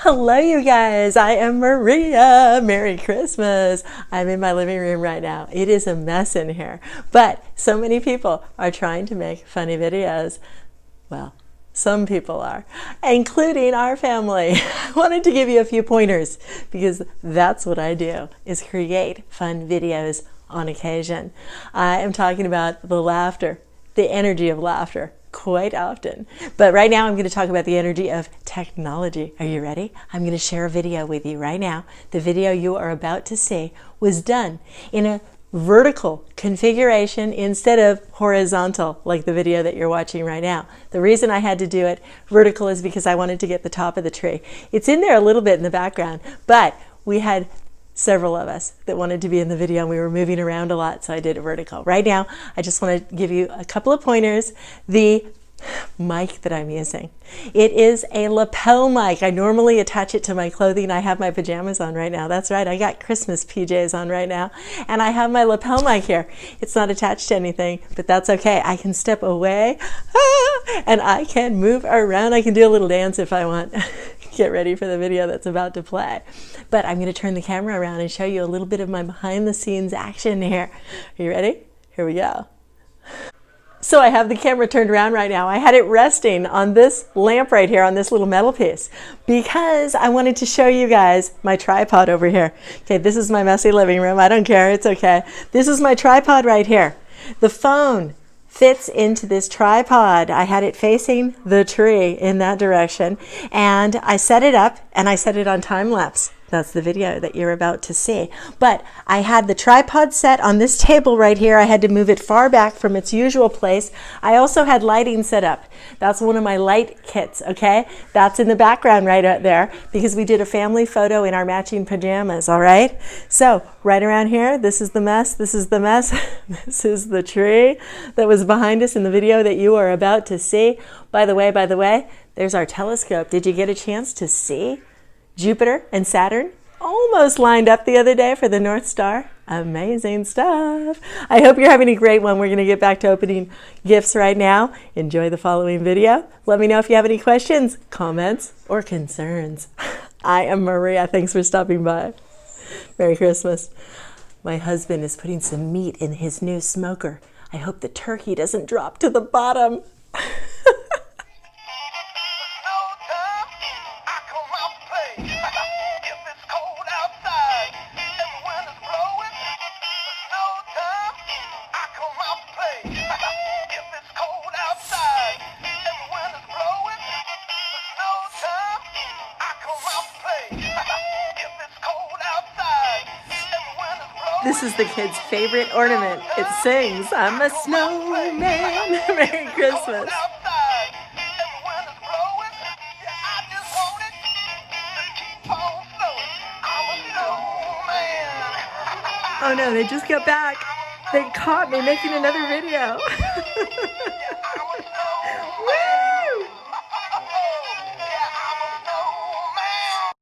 Hello, you guys. I am Maria. Merry Christmas. I'm in my living room right now. It is a mess in here, but so many people are trying to make funny videos. Well, some people are, including our family. I wanted to give you a few pointers because that's what I do, is create fun videos on occasion. I am talking about the laughter, the energy of laughter quite often. But right now I'm going to talk about the energy of technology. Are you ready? I'm going to share a video with you right now. The video you are about to see was done in a vertical configuration instead of horizontal, like the video that you're watching right now. The reason I had to do it vertical is because I wanted to get the top of the tree. It's in there a little bit in the background, but we had several of us that wanted to be in the video and we were moving around a lot, so I did it vertical. Right now, I just want to give you a couple of pointers. The mic that I'm using, it is a lapel mic. I normally attach it to my clothing. I have my pajamas on right now. That's right, I got Christmas PJs on right now, and I have my lapel mic here. It's not attached to anything, but that's okay. I can step away and I can move around. I can do a little dance if I want. Get ready for the video that's about to play. But I'm going to turn the camera around and show you a little bit of my behind the scenes action here. Are you ready? Here we go. So I have the camera turned around right now. I had it resting on this lamp right here, on this little metal piece, because I wanted to show you guys my tripod over here. Okay, this is my messy living room. I don't care, it's okay. This is my tripod right here. The phone fits into this tripod. I had it facing the tree in that direction, and I set it up and I set it on time lapse. That's the video that you're about to see. But I had the tripod set on this table right here. I had to move it far back from its usual place. I also had lighting set up. That's one of my light kits, okay? That's in the background right out there because we did a family photo in our matching pajamas, all right? So right around here, this is the mess, this is the mess, this is the tree that was behind us in the video that you are about to see. By the way, there's our telescope. Did you get a chance to see Jupiter and Saturn almost lined up the other day for the North Star? Amazing stuff. I hope you're having a great one. We're going to get back to opening gifts right now. Enjoy the following video. Let me know if you have any questions, comments, or concerns. I am Maria. Thanks for stopping by. Merry Christmas. My husband is putting some meat in his new smoker. I hope the turkey doesn't drop to the bottom. This is the kids' favorite ornament. It sings, I'm a snowman. Merry Christmas. Oh no, they just got back. They caught me making another video.